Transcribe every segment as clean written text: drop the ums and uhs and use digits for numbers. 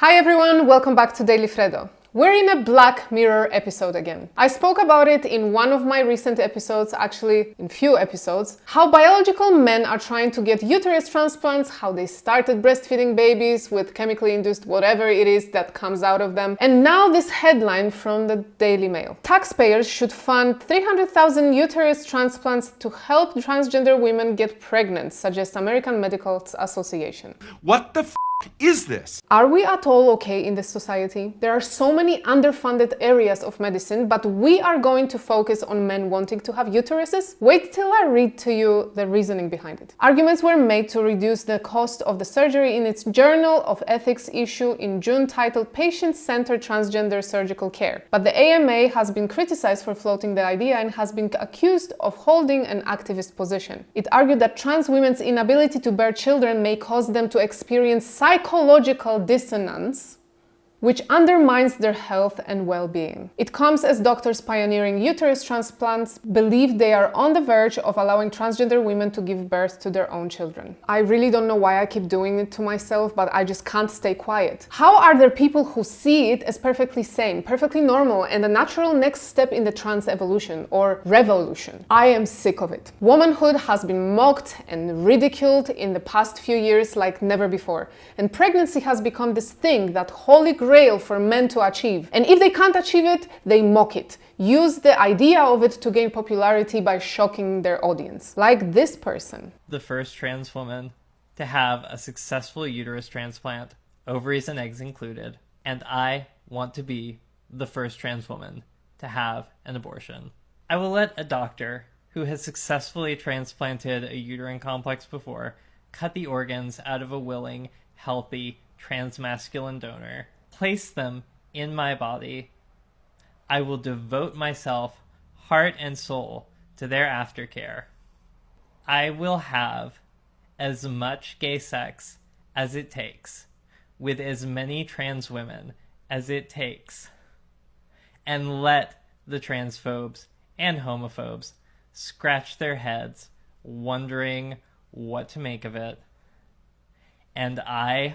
Hi everyone, welcome back to Daily Freddo. We're in a Black Mirror episode again. I spoke about it in one of my recent episodes, actually in few episodes, how biological men are trying to get uterus transplants, how they started breastfeeding babies with chemically induced whatever it is that comes out of them. And now this headline from the Daily Mail. Taxpayers should fund 300,000 uterus transplants to help transgender women get pregnant, suggests American Medical Association. What the is this? Are we at all okay in this society? There are so many underfunded areas of medicine, but we are going to focus on men wanting to have uteruses? Wait till I read to you the reasoning behind it. Arguments were made to reduce the cost of the surgery in its Journal of Ethics issue in June titled Patient-Centered Transgender Surgical Care. But the AMA has been criticized for floating the idea and has been accused of holding an activist position. It argued that trans women's inability to bear children may cause them to experience psychological dissonance, which undermines their health and well-being. It comes as doctors pioneering uterus transplants believe they are on the verge of allowing transgender women to give birth to their own children. I really don't know why I keep doing it to myself, but I just can't stay quiet. How are there people who see it as perfectly sane, perfectly normal, and a natural next step in the trans evolution or revolution? I am sick of it. Womanhood has been mocked and ridiculed in the past few years like never before, and pregnancy has become this thing that holy grail for men to achieve. And if they can't achieve it, they mock it. Use the idea of it to gain popularity by shocking their audience. Like this person. The first trans woman to have a successful uterus transplant, ovaries and eggs included, and I want to be the first trans woman to have an abortion. I will let a doctor who has successfully transplanted a uterine complex before cut the organs out of a willing, healthy, transmasculine donor, place them in my body. I will devote myself, heart and soul, to their aftercare. I will have as much gay sex as it takes, with as many trans women as it takes, and let the transphobes and homophobes scratch their heads, wondering what to make of it. And I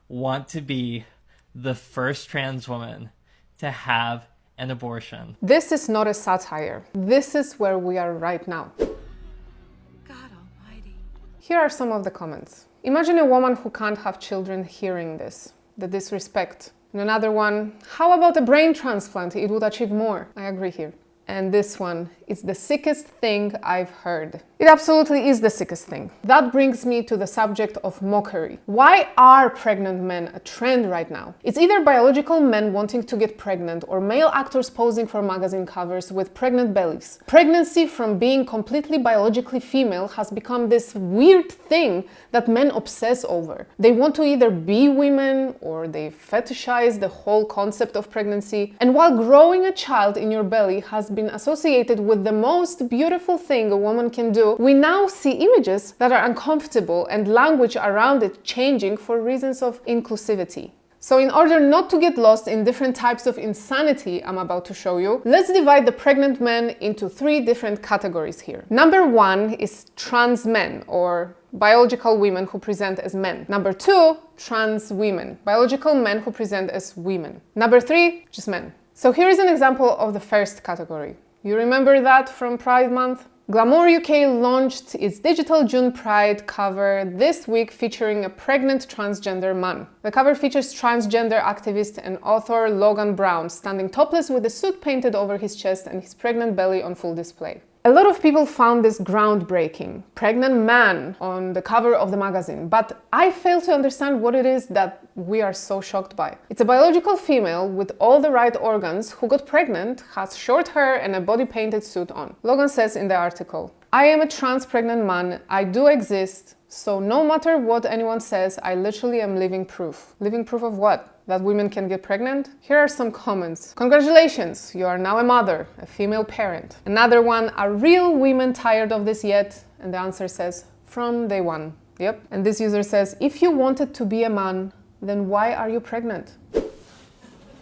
want to be the first trans woman to have an abortion. This is not a satire. This is where we are right now. God almighty. Here are some of the comments. Imagine a woman who can't have children hearing this. The disrespect. And another one, how about a brain transplant? It would achieve more. I agree here. And this one is the sickest thing I've heard. It absolutely is the sickest thing. That brings me to the subject of mockery. Why are pregnant men a trend right now? It's either biological men wanting to get pregnant or male actors posing for magazine covers with pregnant bellies. Pregnancy from being completely biologically female has become this weird thing that men obsess over. They want to either be women or they fetishize the whole concept of pregnancy. And while growing a child in your belly has been associated with the most beautiful thing a woman can do, we now see images that are uncomfortable and language around it changing for reasons of inclusivity. So in order not to get lost in different types of insanity I'm about to show you, let's divide the pregnant men into 3 different categories here. Number 1 is trans men, or biological women who present as men. Number 2, trans women, biological men who present as women. Number 3, just men. So here is an example of the first category. You remember that from Pride Month? Glamour UK launched its digital June Pride cover this week featuring a pregnant transgender man. The cover features transgender activist and author Logan Brown standing topless with a suit painted over his chest and his pregnant belly on full display. A lot of people found this groundbreaking, pregnant man on the cover of the magazine, but I fail to understand what it is that we are so shocked by. It's a biological female with all the right organs who got pregnant, has short hair and a body painted suit on. Logan says in the article, I am a trans pregnant man, I do exist, so no matter what anyone says, I literally am living proof. Living proof of what? That women can get pregnant? Here are some comments. Congratulations, you are now a mother, a female parent. Another one, are real women tired of this yet? And the answer says, from day one. Yep. And this user says, if you wanted to be a man, then why are you pregnant?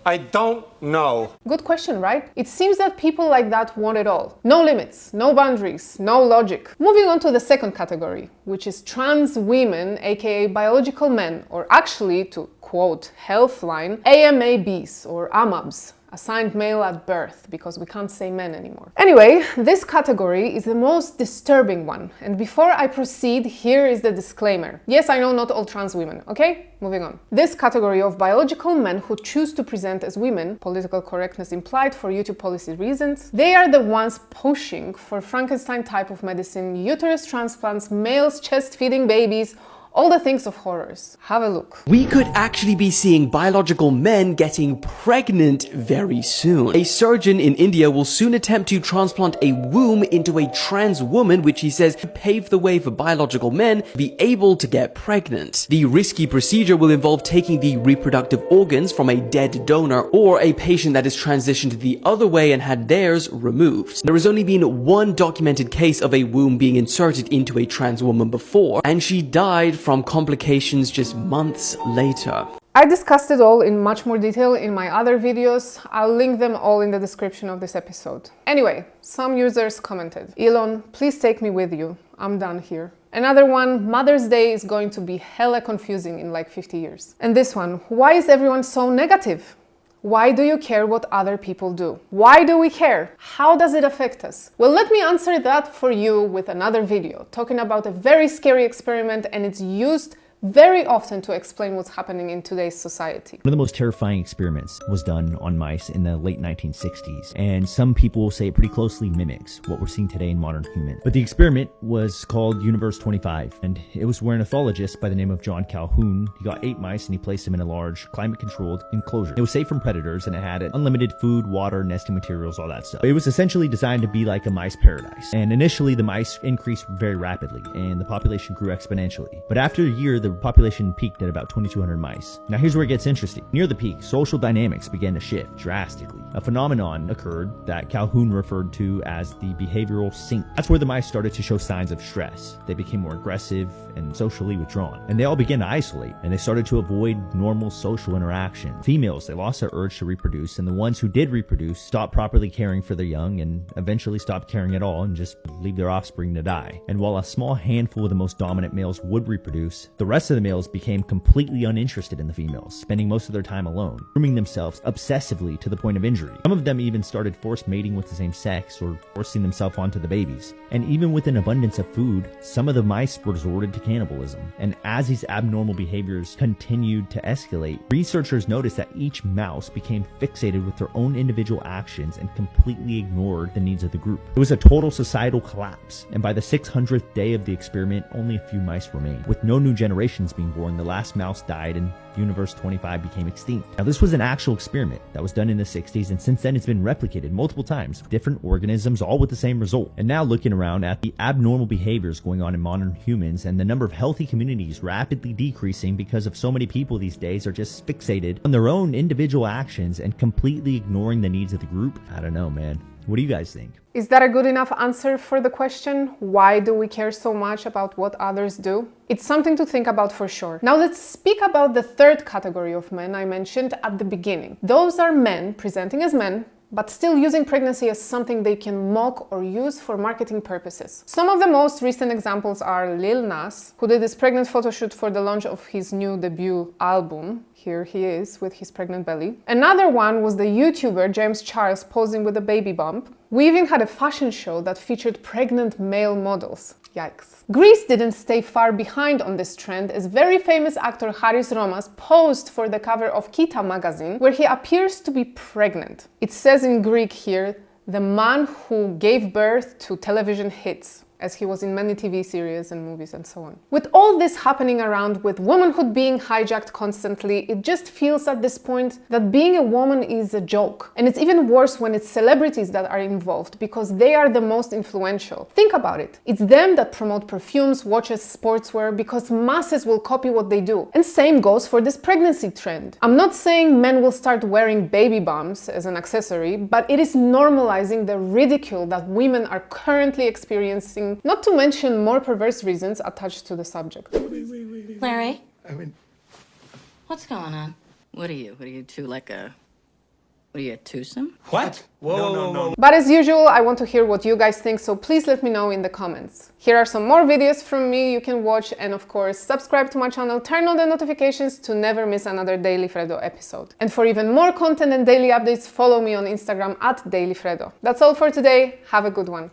I don't know. Good question, right? It seems that people like that want it all. No limits, no boundaries, no logic. Moving on to the second category, which is trans women, aka biological men, or actually, to quote health line AMABs or AMABs, assigned male at birth, because we can't say men anymore. Anyway, this category is the most disturbing one. And before I proceed, here is the disclaimer. Yes, I know not all trans women, okay? Moving on. This category of biological men who choose to present as women, political correctness implied for YouTube policy reasons, they are the ones pushing for Frankenstein type of medicine, uterus transplants, males chest-feeding babies, all the things of horrors. Have a look. We could actually be seeing biological men getting pregnant very soon. A surgeon in India will soon attempt to transplant a womb into a trans woman, which he says could pave the way for biological men to be able to get pregnant. The risky procedure will involve taking the reproductive organs from a dead donor or a patient that has transitioned the other way and had theirs removed. There has only been one documented case of a womb being inserted into a trans woman before, and she died from complications just months later. I discussed it all in much more detail in my other videos. I'll link them all in the description of this episode. Anyway, some users commented, Elon, please take me with you. I'm done here. Another one, Mother's Day is going to be hella confusing in like 50 years. And this one, why is everyone so negative? Why do you care what other people do? Why do we care? How does it affect us? Well, let me answer that for you with another video, talking about a very scary experiment, and it's used very often to explain what's happening in today's society. One of the most terrifying experiments was done on mice in the late 1960s, and some people will say it pretty closely mimics what we're seeing today in modern humans. But the experiment was called Universe 25, and it was where an ethologist by the name of John Calhoun, he got 8 mice and he placed them in a large climate-controlled enclosure. It was safe from predators, and it had unlimited food, water, nesting materials, all that stuff. It was essentially designed to be like a mice paradise. And initially the mice increased very rapidly, and the population grew exponentially. But after a year, the population peaked at about 2,200 mice. Now here's where it gets interesting. Near the peak, social dynamics began to shift drastically. A phenomenon occurred that Calhoun referred to as the behavioral sink. That's where the mice started to show signs of stress. They became more aggressive and socially withdrawn. And they all began to isolate, and they started to avoid normal social interaction. Females, they lost their urge to reproduce, and the ones who did reproduce stopped properly caring for their young and eventually stopped caring at all and just leave their offspring to die. And while a small handful of the most dominant males would reproduce, the rest of the males became completely uninterested in the females, spending most of their time alone, grooming themselves obsessively to the point of injury. Some of them even started forced mating with the same sex or forcing themselves onto the babies. And even with an abundance of food, some of the mice resorted to cannibalism. And as these abnormal behaviors continued to escalate, researchers noticed that each mouse became fixated with their own individual actions and completely ignored the needs of the group. It was a total societal collapse, and by the 600th day of the experiment, only a few mice remained. With no new generations being born, the last mouse died and Universe 25 became extinct. Now this was an actual experiment that was done in the 60s, and since then it's been replicated multiple times, different organisms, all with the same result. And now looking around at the abnormal behaviors going on in modern humans and the number of healthy communities rapidly decreasing because of so many people these days are just fixated on their own individual actions and completely ignoring the needs of the group, I don't know, man. What do you guys think? Is that a good enough answer for the question? Why do we care so much about what others do? It's something to think about for sure. Now let's speak about the third category of men I mentioned at the beginning. Those are men presenting as men, but still using pregnancy as something they can mock or use for marketing purposes. Some of the most recent examples are Lil Nas, who did this pregnant photoshoot for the launch of his new debut album. Here he is with his pregnant belly. Another one was the YouTuber James Charles posing with a baby bump. We even had a fashion show that featured pregnant male models. Yikes. Greece didn't stay far behind on this trend, as very famous actor Haris Romas posed for the cover of Kita magazine, where he appears to be pregnant. It says in Greek here, the man who gave birth to television hits, as he was in many TV series and movies and so on. With all this happening around, with womanhood being hijacked constantly, it just feels at this point that being a woman is a joke. And it's even worse when it's celebrities that are involved, because they are the most influential. Think about it. It's them that promote perfumes, watches, sportswear, because masses will copy what they do. And same goes for this pregnancy trend. I'm not saying men will start wearing baby bumps as an accessory, but it is normalizing the ridicule that women are currently experiencing, not to mention more perverse reasons attached to the subject. Larry? What's going on? What are you two, like a What are you, a twosome? What? Whoa, no. But as usual, I want to hear what you guys think, so please let me know in the comments. Here are some more videos from me you can watch, and of course, subscribe to my channel, turn on the notifications to never miss another Daily Freddo episode. And for even more content and daily updates, follow me on Instagram at Daily Freddo. That's all for today. Have a good one.